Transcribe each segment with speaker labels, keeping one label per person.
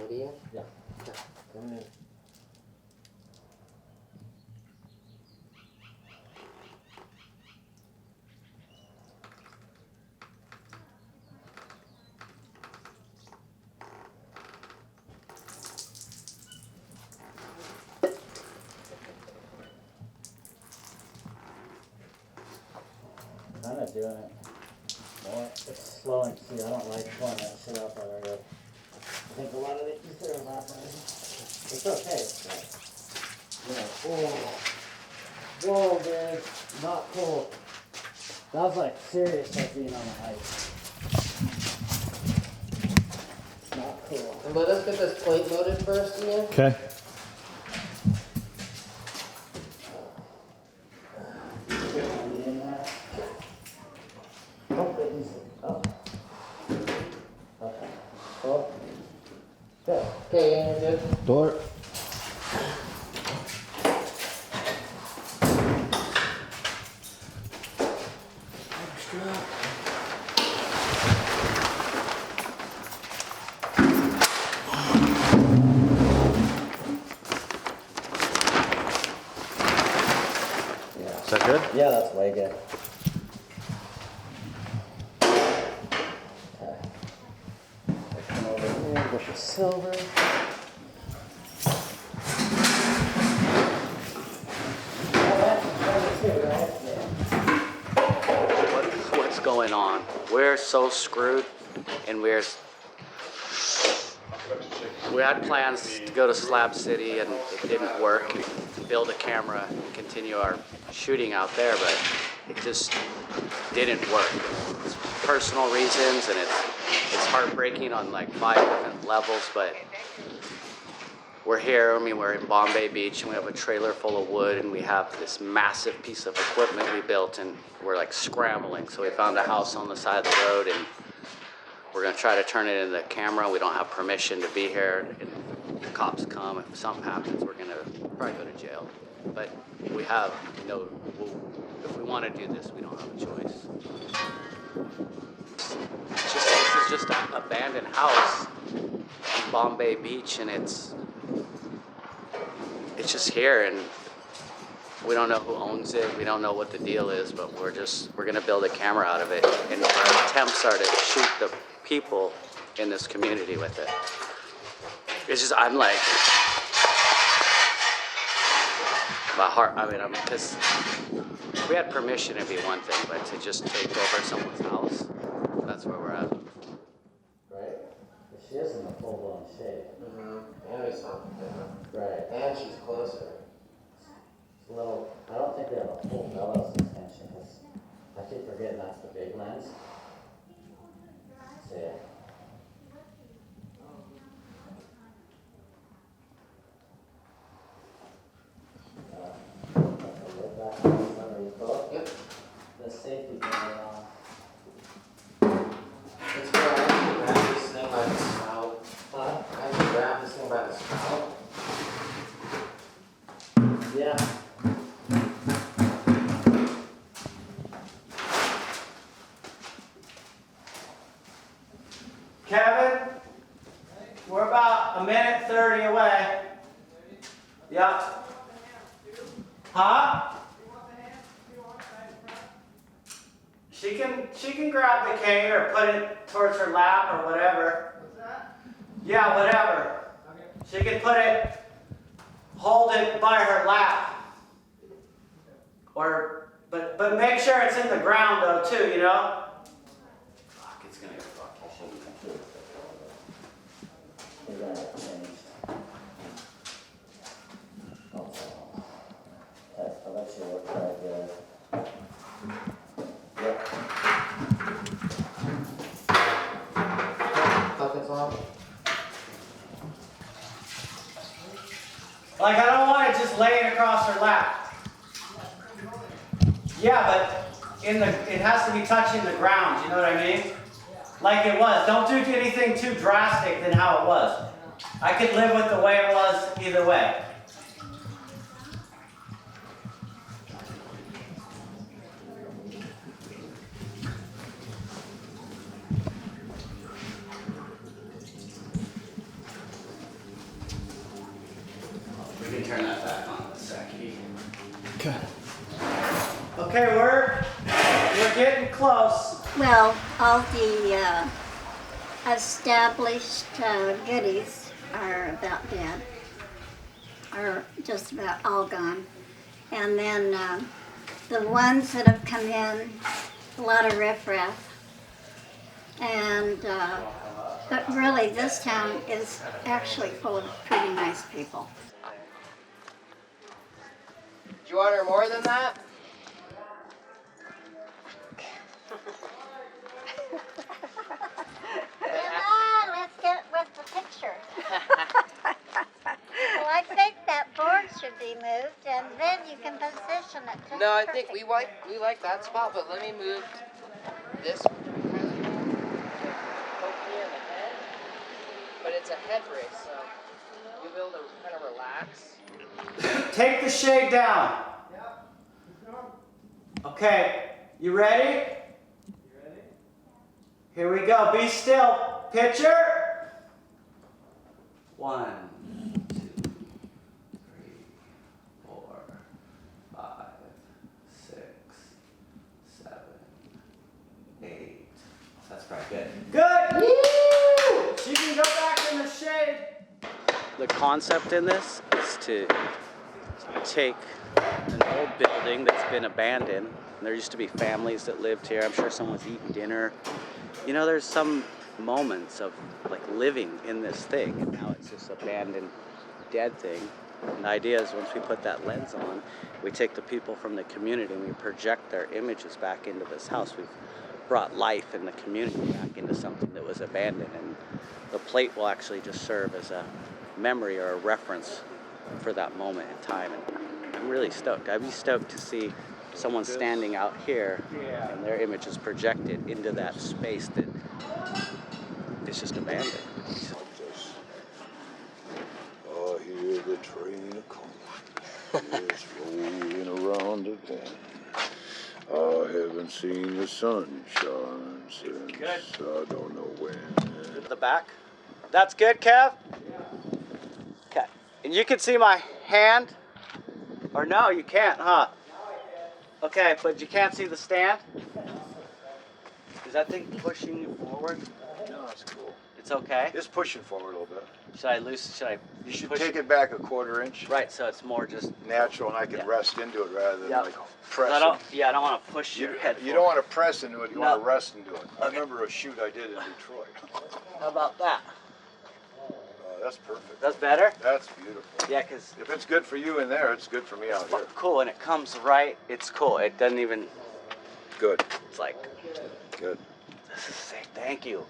Speaker 1: be in?
Speaker 2: Yeah.
Speaker 1: Okay. Come in.
Speaker 2: Kind of doing it more. It's slow and see. I don't like pulling that shit up on the road. I think a lot of it is there about that. It's okay. But, yeah. Whoa, dude. Not cool. That was like serious like being on the ice. Not cool.
Speaker 1: And let us get this plate loaded first, Ian.
Speaker 2: Okay.
Speaker 1: Okay, Ian, you're good.
Speaker 2: Door.
Speaker 3: Is that good?
Speaker 2: Yeah, that's way good. Okay. Come over here with the silver.
Speaker 3: What's going on? We're so screwed, and we had plans to go to Slab City, and it didn't work. To build a camera and continue our shooting out there, but it just didn't work. It's personal reasons, and it's heartbreaking on like 5 different levels, but we're here. I mean, we're in Bombay Beach, and we have a trailer full of wood, and we have this massive piece of equipment we built, and we're like scrambling. So we found a house on the side of the road, and we're gonna try to turn it into a camera. We don't have permission to be here, and if the cops come, if something happens, we're gonna probably go to jail. But we have if we want to do this, we don't have a choice. This is just an abandoned house in Bombay Beach, and it's just here, and we don't know who owns it. We don't know what the deal is, but we're gonna build a camera out of it, and our attempts are to shoot the people in this community with it. It's just, I'm like, my heart, because if we had permission, it'd be one thing, but to just take over someone's house, that's where we're at.
Speaker 2: Right? But she is in the full-blown shade.
Speaker 1: And it's not different.
Speaker 2: Right.
Speaker 1: And she's closer.
Speaker 2: It's a little, I don't think they have a full bellows extension, because I keep forgetting that's the big lens. So, yeah.
Speaker 1: Yep.
Speaker 2: The safety camera on.
Speaker 1: It's good. I can grab this thing by the spout.
Speaker 2: Huh?
Speaker 1: I can grab this thing by the spout.
Speaker 2: Yeah.
Speaker 4: Kevin, we're about 1:30 away. Yep. Huh? She can grab the cane or put it towards her lap or whatever.
Speaker 5: What's that?
Speaker 4: Yeah, whatever.
Speaker 5: Okay.
Speaker 4: She can hold it by her lap. But make sure it's in the ground though too, you know? Fuck, it's gonna get fucked. I shouldn't.
Speaker 2: They got it changed. I'll let you look right there. Yep.
Speaker 1: Buckets on.
Speaker 4: Like, I don't want it just laying across her lap. Yeah, but it has to be touching the ground, you know what I mean? Like it was. Don't do anything too drastic than how it was. I could live with the way it was either way. Okay, we're getting close.
Speaker 5: Well, all the established goodies are about dead, are just about all gone. And then the ones that have come in, a lot of riffraff. And, but really this town is actually full of pretty nice people.
Speaker 1: Do you want her more than that?
Speaker 5: Let's get with the picture. Well, I think that board should be moved, and then you can position it. Just
Speaker 1: No, I think
Speaker 5: perfect.
Speaker 1: we like that spot, but let me move this. Poke me in the head, but it's a head brace, so you'll be able to kind of relax.
Speaker 4: Take the shade down. Okay, you ready? Here we go. Be still. Picture. 1, 2, 3, 4, 5, 6, 7, 8. That's probably good. Good. Woo! She can go back in the shade.
Speaker 3: The concept in this is to take an old building that's been abandoned. And there used to be families that lived here. I'm sure someone's eating dinner. You know, there's some moments of like living in this thing, and now it's this abandoned, dead thing. And the idea is once we put that lens on, we take the people from the community and we project their images back into this house. We've brought life in the community back into something that was abandoned, and the plate will actually just serve as a memory or a reference for that moment in time. And I'm really stoked. I'd be stoked to see someone standing out here and their image is projected into that space that is just abandoned.
Speaker 6: I hear the train a-comin', it's rolling around the bend. I haven't seen the sunshine since I don't know when.
Speaker 4: The back. That's good, Kev? Okay. And you can see my hand? Or no, you can't, huh? Okay, but you can't see the stand? Is that thing pushing you forward?
Speaker 6: No, it's cool.
Speaker 4: It's okay?
Speaker 6: It's pushing forward a little bit.
Speaker 4: Should I loosen, should I
Speaker 6: You should
Speaker 4: push
Speaker 6: take it back a quarter inch.
Speaker 4: Right, so it's more just
Speaker 6: Natural, and I can
Speaker 4: Yeah.
Speaker 6: rest into it rather than
Speaker 4: Yeah.
Speaker 6: like press
Speaker 4: I don't,
Speaker 6: it.
Speaker 4: yeah, I don't want to push
Speaker 6: You,
Speaker 4: your head
Speaker 6: you don't
Speaker 4: forward.
Speaker 6: want to press into it, you
Speaker 4: No.
Speaker 6: want to rest into it. I remember a shoot I did in Detroit.
Speaker 4: How about that?
Speaker 6: That's perfect.
Speaker 4: That's better?
Speaker 6: That's beautiful.
Speaker 4: Yeah, because
Speaker 6: If it's good for you in there, it's good for me out here.
Speaker 4: cool, and it comes right, it's cool. It doesn't even,
Speaker 6: Good,
Speaker 4: it's like,
Speaker 6: good.
Speaker 4: this is sick, thank you.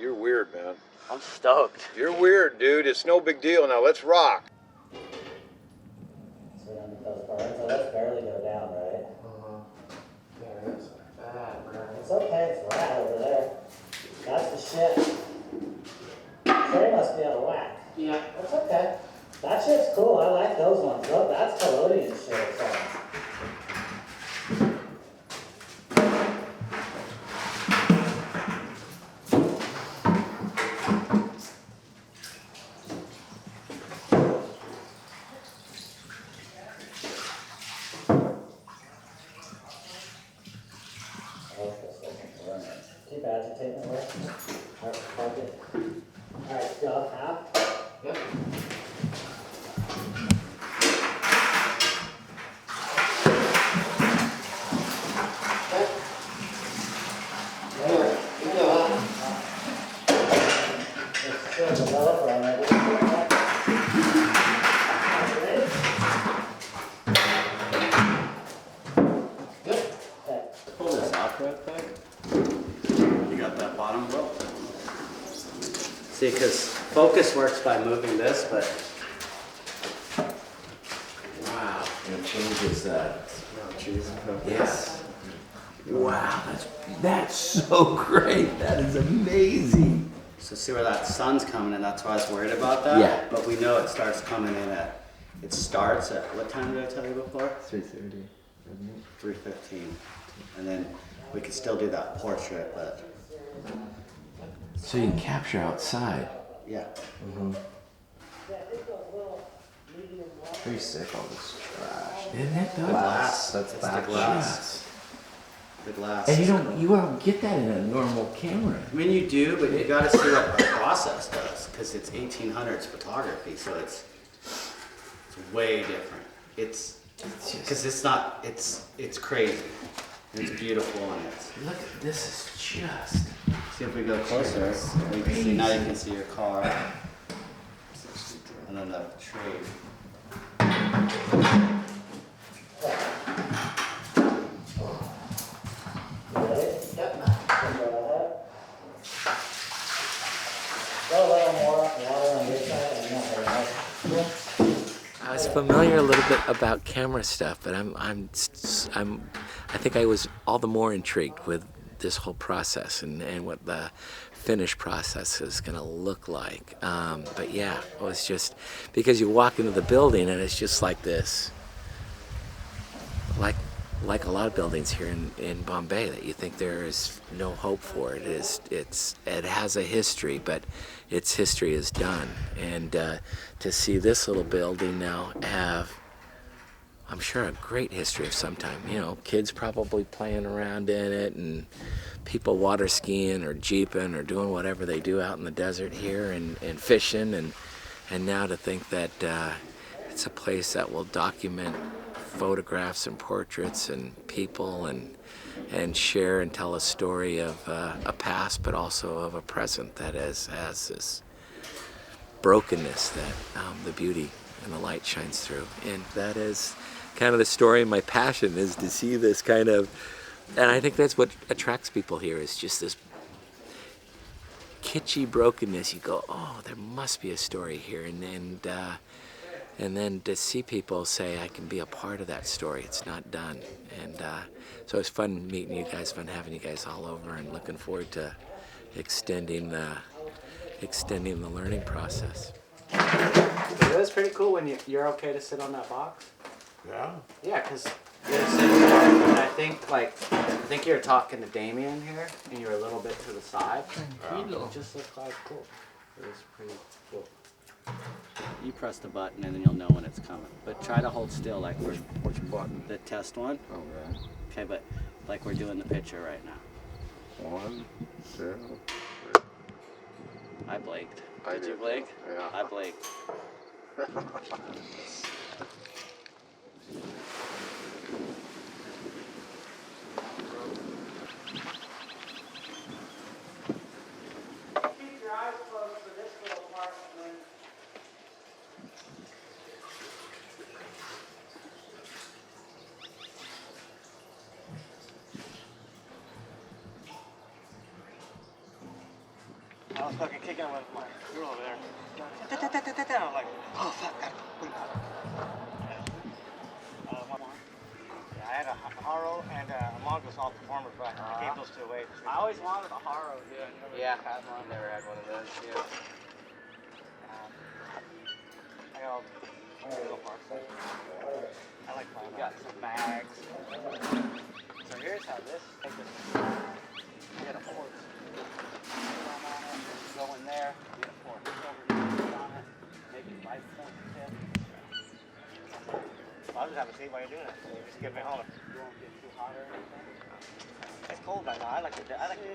Speaker 6: You're weird, man.
Speaker 4: I'm stoked.
Speaker 6: You're weird, dude. It's no big deal. Now let's rock.
Speaker 2: So we don't need those bars, so let's barely go down, right?
Speaker 1: There it is. Bad, bro.
Speaker 2: It's okay, it's right over there. That's the shit. Trey must be out of whack.
Speaker 1: Yeah.
Speaker 2: That's okay. That shit's cool, I like those ones. Look, that's collodion shit, so. Keep agitating it, Alright, fuck it. Alright, dog half.
Speaker 1: Yep. Okay. Anyway, you go, huh?
Speaker 2: It's still a developer on that.
Speaker 1: Good.
Speaker 2: Okay.
Speaker 4: Pull this off real quick. You got that bottom rope. See, because focus works by moving this, but
Speaker 7: Wow, and it changes that. Yes. Wow, that's so great. That is amazing.
Speaker 4: so see where that sun's coming in. That's why I was worried about that.
Speaker 7: Yeah.
Speaker 4: But we know it starts coming in at. It starts at what time did I tell you before?
Speaker 7: 3:30.
Speaker 4: 3:15, and then we could still do that portrait, but
Speaker 7: So you can capture outside.
Speaker 4: yeah.
Speaker 7: Pretty sick, all this trash. Isn't it though?
Speaker 4: Glass. That's
Speaker 3: It's
Speaker 4: back
Speaker 3: the glass.
Speaker 7: Yes.
Speaker 4: The glass.
Speaker 7: And you don't get that in a normal camera.
Speaker 4: I mean, you do, but you got to see what the process does, because it's 1800s photography, so it's way different. It's because it's not. It's crazy. It's beautiful, and it's.
Speaker 7: Look, this is just.
Speaker 4: See if we go closer. We can see now. You can see your car, and then the tree.
Speaker 7: I was familiar a little bit about camera stuff, but I think I was all the more intrigued with this whole process and what the finished process is going to look like. But yeah, it was just because you walk into the building and it's just like this, like a lot of buildings here in Bombay, that you think there is no hope for it. It has a history, but its history is done. And to see this little building now have, I'm sure, a great history of some time. You know, kids probably playing around in it, and people water skiing or jeeping or doing whatever they do out in the desert here, and fishing, and now to think that it's a place that will document photographs and portraits and people and share and tell a story of a past, but also of a present that has this brokenness that the beauty and the light shines through. And that is kind of the story. My passion is to see this kind of, and I think that's what attracts people here, is just this kitschy brokenness. You go, oh, there must be a story here, and then to see people say, I can be a part of that story. It's not done. And so it's fun meeting you guys, fun having you guys all over, and looking forward to extending the learning process.
Speaker 4: It was pretty cool when you're okay to sit on that box.
Speaker 6: Yeah.
Speaker 4: Yeah, because you're sitting there, and I think you were talking to Damien here, and you were a little bit to the side. It just looked like cool. It was pretty cool. You press the button and then you'll know when it's coming. But try to hold still like we're
Speaker 6: Which button?
Speaker 4: the test one.
Speaker 6: Okay.
Speaker 4: Okay, but like we're doing the picture right now.
Speaker 6: 1, 2, 3.
Speaker 4: I blinked.
Speaker 6: I
Speaker 4: Did you
Speaker 6: did.
Speaker 4: blink?
Speaker 6: Yeah.
Speaker 4: I blinked. Keep your eyes closed for this little part. I was fucking kicking with my girl over there. I'm like, oh fuck, gotta clean that up. Yeah, I had a Haro and a Mongoose all performers, but I gave those two away. I always wanted a Haro, dude.
Speaker 1: Yeah, never had one of those. Yeah.
Speaker 4: I got all the little parts. I like flying. Got some bags. So here's how this. Take this. Get a fork. Go in there. Get a fork. On it. Maybe 5 points tip. I'll just have a seat while you're doing it. You just give me a holler. You won't get too hot or anything. It's cold right now. I like the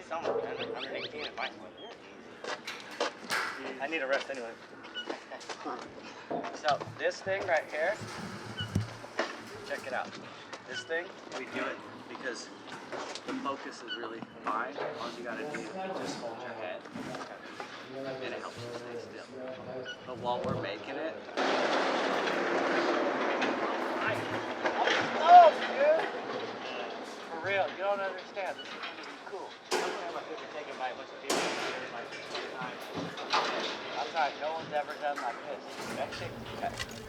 Speaker 4: summer. I'm 18 at my point. I need a rest anyway. So this thing right here, check it out. This thing, we do it because the focus is really fine. All you gotta do is just hold your head, and it helps you stay still. But while we're making it, oh, dude! For real, you don't understand. This is gonna be cool. I'm like, taking by a bunch of people like 20 times. I'm sorry, no one's ever done like this. That shit.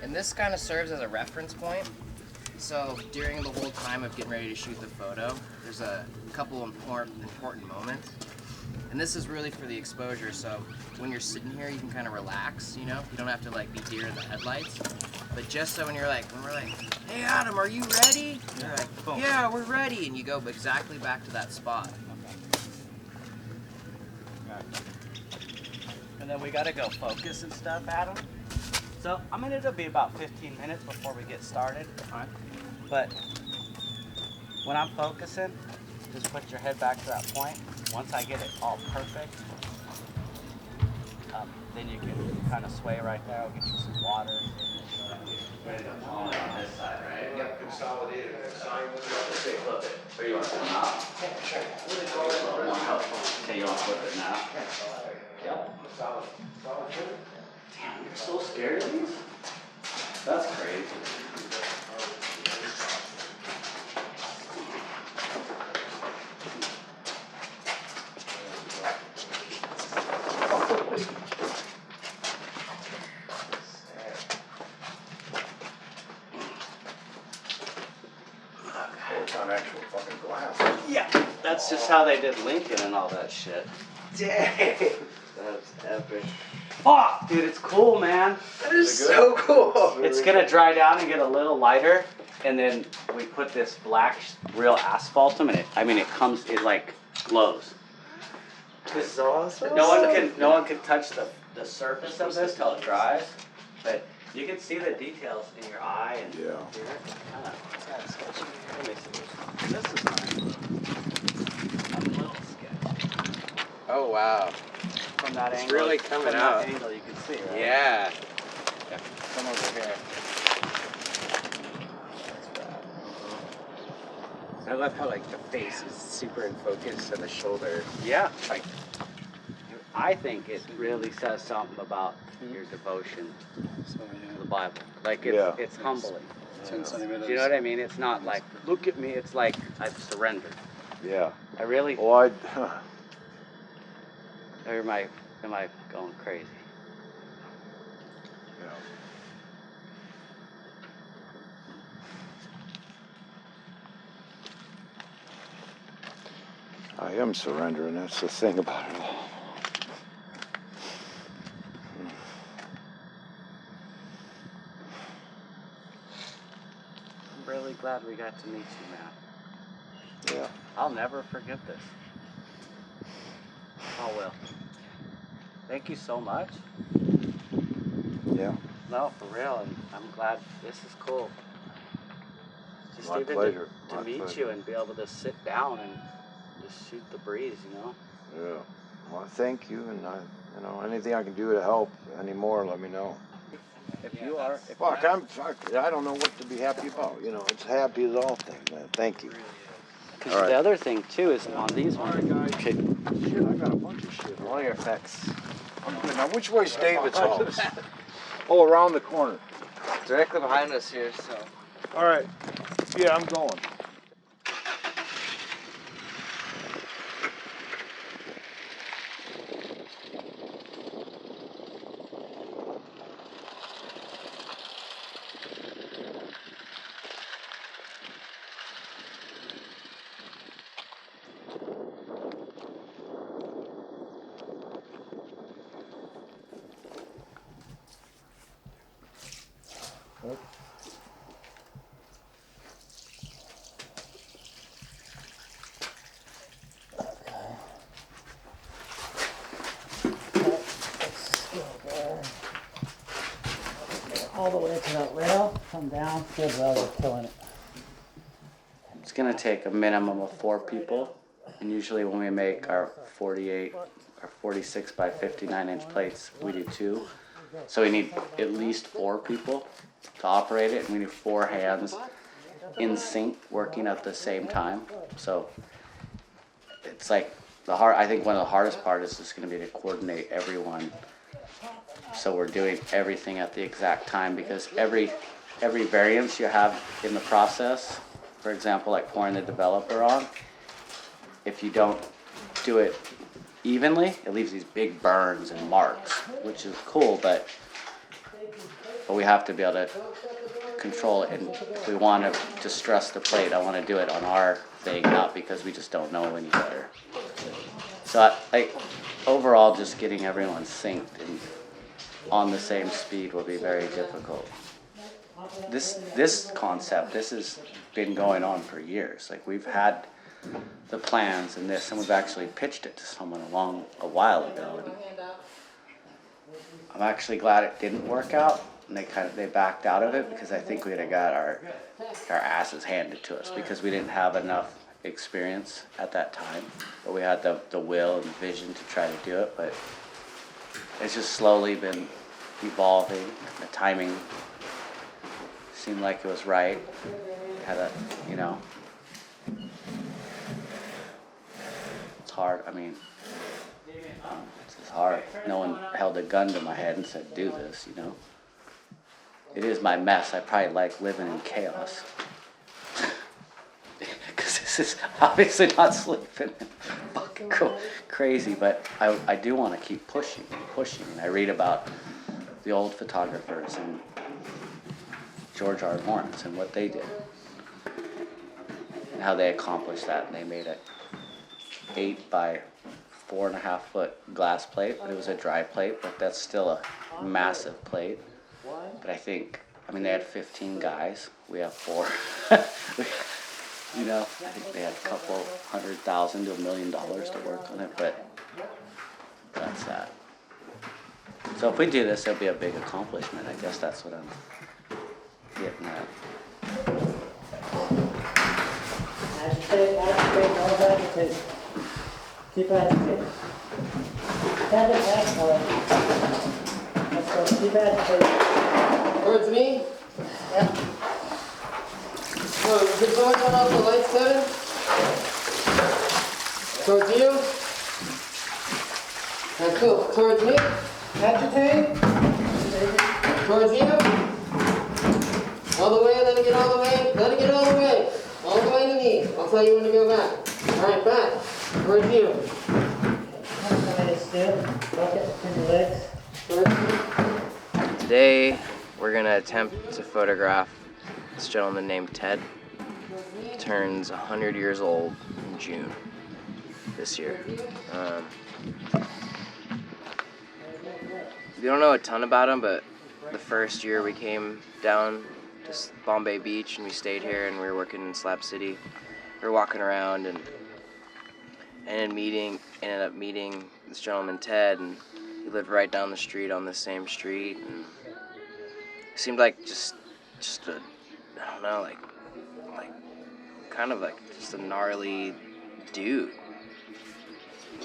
Speaker 1: And this kind of serves as a reference point. So during the whole time of getting ready to shoot the photo, there's a couple important moments. And this is really for the exposure, so when you're sitting here, you can kind of relax, you know? You don't have to like be deer in the headlights. But just so when we're like, hey Adam, are you ready? You're like, boom. Yeah, we're ready. And you go exactly back to that spot.
Speaker 4: And then we gotta go focus and stuff, Adam. So I'm gonna it'll be about 15 minutes before we get started. All right.
Speaker 3: But when I'm focusing, just put your head back to that point. Once I get it all perfect, then you can kind of sway right there. I'll get you some water. Ready to palm it on this side, right?
Speaker 6: Yep, consolidated.
Speaker 3: Okay, flip it. Or you want to come out? Yeah, sure. A little more helpful. Okay, you want to flip it now? Yep. Damn, you're so scared of these? That's crazy.
Speaker 6: It's on actual fucking glass.
Speaker 3: Yeah, that's just how they did Lincoln and all that shit.
Speaker 4: Dang.
Speaker 3: That's epic. Fuck, dude, it's cool, man.
Speaker 4: That is so cool.
Speaker 3: It's gonna dry down and get a little lighter, and then we put this black real asphaltum in it. I mean, it like glows.
Speaker 4: This is awesome.
Speaker 3: No one can touch the surface of this till it dries, but you can see the details in your eye and
Speaker 6: Yeah.
Speaker 3: here. It's kind of sketchy. Let me see. This is nice. A little sketchy.
Speaker 1: Oh wow.
Speaker 3: From that
Speaker 1: It's
Speaker 3: angle.
Speaker 1: really coming
Speaker 3: from
Speaker 1: out.
Speaker 3: That angle you can see, right?
Speaker 1: Yeah. Come over here. I love how like the face is super in focus and the shoulder.
Speaker 3: Yeah. Like, I think it really says something about your devotion to the Bible. Like it's humbling. Do you know what I mean? It's not like, look at me. It's like, I've surrendered.
Speaker 6: Yeah.
Speaker 3: I really.
Speaker 6: Well,
Speaker 3: Or am I going crazy?
Speaker 6: Yeah. I am surrendering. That's the thing about it all.
Speaker 3: I'm really glad we got to meet you, man.
Speaker 6: Yeah.
Speaker 3: I'll never forget this. Oh, well. Thank you so much.
Speaker 6: Yeah.
Speaker 3: No, for real, and I'm glad this is cool. Just
Speaker 6: My
Speaker 3: even
Speaker 6: pleasure.
Speaker 3: to
Speaker 6: My
Speaker 3: meet
Speaker 6: pleasure.
Speaker 3: you and be able to sit down and just shoot the breeze, you know?
Speaker 6: Yeah. Well, thank you, and anything I can do to help anymore, let me know.
Speaker 3: If you are,
Speaker 6: Fuck, I don't know what to be happy about. It's happy as all things, man. Thank you.
Speaker 3: because
Speaker 6: all right.
Speaker 3: the other thing too is on these
Speaker 6: All
Speaker 3: ones.
Speaker 6: right, guys. Shit, I got a bunch of shit.
Speaker 3: Lawyer effects.
Speaker 6: I'm good. Now, which way's David's house? Oh, around the corner.
Speaker 4: Directly behind us here, so.
Speaker 6: All right. Yeah, I'm going.
Speaker 2: All the way to that rail, come down, good road, we're killing it.
Speaker 3: It's gonna take a minimum of 4 people, and usually when we make our 48 or 46 by 59 inch plates, we do 2. So we need at least 4 people to operate it, and we need 4 hands in sync working at the same time. So it's like I think one of the hardest part is just gonna be to coordinate everyone. So we're doing everything at the exact time, because every variance you have in the process, for example, like pouring the developer on, if you don't do it evenly, it leaves these big burns and marks, which is cool, but we have to be able to control it. And if we want to stress the plate, I want to do it on our thing, not because we just don't know any better. So overall, just getting everyone synced and on the same speed will be very difficult. This concept, this has been going on for years. Like, we've had the plans and this, and we've actually pitched it to someone a while ago. And I'm actually glad it didn't work out, and they backed out of it because I think we'd have got our asses handed to us because we didn't have enough experience at that time, but we had the will and the vision to try to do it. But it's just slowly been evolving. The timing seemed like it was right. Had a, you know, it's hard. I mean, it's just hard. No one held a gun to my head and said, do this, you know. It is my mess. I probably like living in chaos. Because this is obviously not sleeping and fucking crazy, but I do want to keep pushing and pushing. And I read about the old photographers and George R. Lawrence and what they did. And how they accomplished that. And they made a 8 by 4.5 foot glass plate. It was a dry plate, but that's still a massive plate. But I mean, they had 15 guys. We have 4. You know, I think they had a couple $100,000 to $1 million to work on it, but that's that. So if we do this, it'll be a big accomplishment. I guess that's what I'm getting at.
Speaker 2: Agitate, don't agitate. Keep agitating. Stand it back for it. Let's go, keep agitating.
Speaker 1: Towards me?
Speaker 2: Yep.
Speaker 1: Oh, is it going on the lights, Kevin? Towards you? That's cool. Towards me?
Speaker 2: Agitate.
Speaker 1: Towards you? All the way, let it get all the way. Let it get all the way. All the way to me. I'll tell you when to go back. Alright, back. Towards you.
Speaker 2: Somebody still. Look at your legs.
Speaker 1: Towards me. Today, we're going to attempt to photograph this gentleman named Ted. He turns 100 years old in June this year. We don't know a ton about him, but the first year we came down to Bombay Beach and we stayed here and we were working in Slab City. We were walking around and ended up meeting this gentleman Ted, and he lived right down the street on the same street, and he seemed like just a, I don't know, like kind of like just a gnarly dude.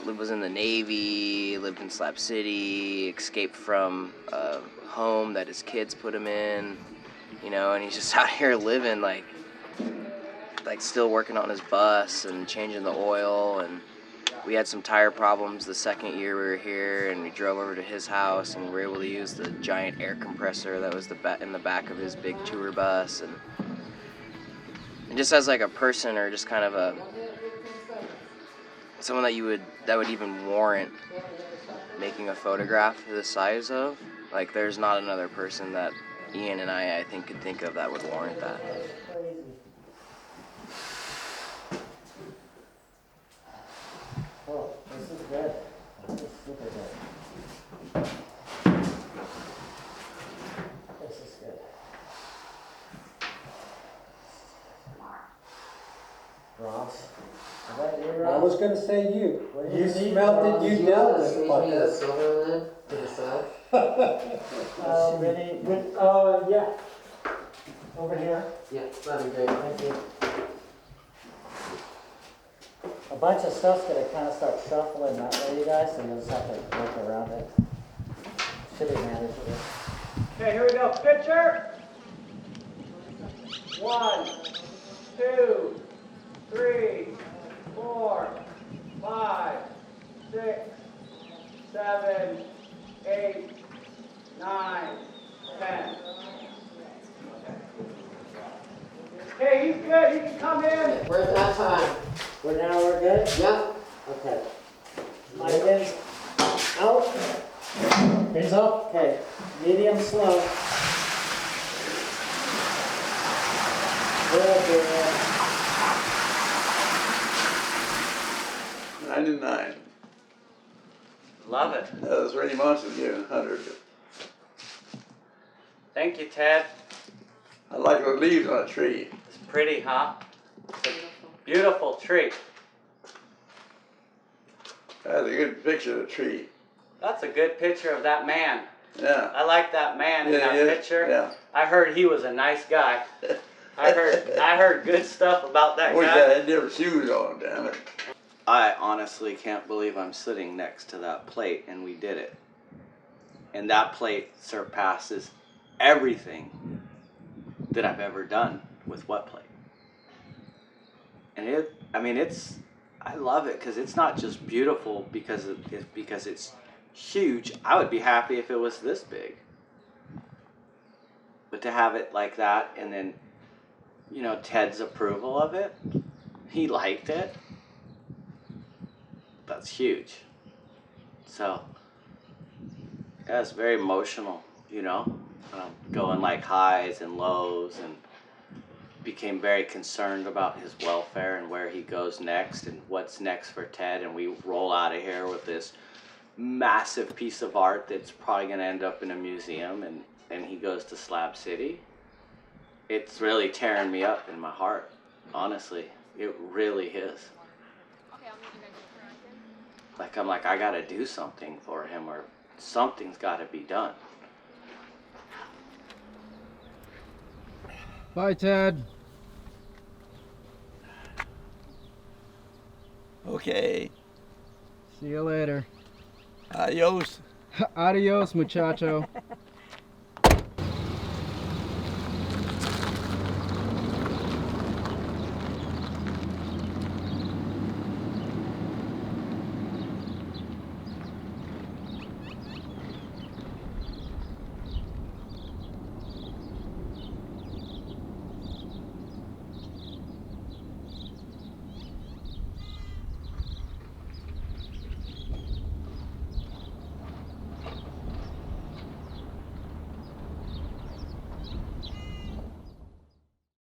Speaker 1: Was in the Navy, lived in Slab City, escaped from a home that his kids put him in, you know, and he's just out here living like still working on his bus and changing the oil. And we had some tire problems the second year we were here, and we drove over to his house and we were able to use the giant air compressor that was in the back of his big tour bus. And just as like a person, or just kind of someone that would even warrant making a photograph the size of, like there's not another person that Ian and I think could think of that would warrant that.
Speaker 2: Oh, this is good. This is super good. This is good. Ross, is that you, Ross?
Speaker 8: I was gonna say you.
Speaker 2: What do
Speaker 8: You
Speaker 2: need,
Speaker 8: smelled
Speaker 2: Ross?
Speaker 8: it, you dealt with it.
Speaker 1: Yes, over there to the side.
Speaker 2: Vinny, yeah. Over here.
Speaker 1: Yeah, that'd be great.
Speaker 2: Thank you. A bunch of stuff's gonna kind of start shuffling that way, you guys, so you'll just have to work around it. Should be manageable.
Speaker 4: Okay, here we go. Picture. 1, 2, 3, 4, 5, 6, 7, 8, 9, 10. Okay, he's good. He can come in.
Speaker 1: We're at that time.
Speaker 2: We're good?
Speaker 1: Yep.
Speaker 2: Okay. My hands out. Hands up. Okay. Medium slow. Good,
Speaker 6: 99.
Speaker 3: Love it.
Speaker 6: That was Randy Monson here, 100.
Speaker 3: Thank you, Ted.
Speaker 6: I like the leaves on a tree.
Speaker 3: It's pretty, huh? It's a beautiful tree.
Speaker 6: That's a good picture of the tree.
Speaker 3: That's a good picture of that man.
Speaker 6: Yeah.
Speaker 4: I like that man in
Speaker 6: Yeah,
Speaker 4: that
Speaker 6: yeah,
Speaker 4: picture.
Speaker 6: yeah.
Speaker 4: I heard he was a nice guy. I heard good stuff about that
Speaker 6: Wish I
Speaker 4: guy.
Speaker 6: had different shoes on, damn it.
Speaker 4: I honestly can't believe I'm sitting next to that plate and we did it. And that plate surpasses everything that I've ever done with wet plate. And I love it because it's not just beautiful because it's huge. I would be happy if it was this big. But to have it like that, and then, you know, Ted's approval of it, he liked it. That's huge. So, yeah, it's very emotional, you know, going like highs and lows, and became very concerned about his welfare and where he goes next and what's next for Ted. And we roll out of here with this massive piece of art that's probably going to end up in a museum, and he goes to Slab City. It's really tearing me up in my heart, honestly. It really is. Like, I'm like, I got to do something for him, or something's got to be done.
Speaker 9: Bye, Ted.
Speaker 6: Okay.
Speaker 9: See you later.
Speaker 6: Adios.
Speaker 9: Adios, muchacho.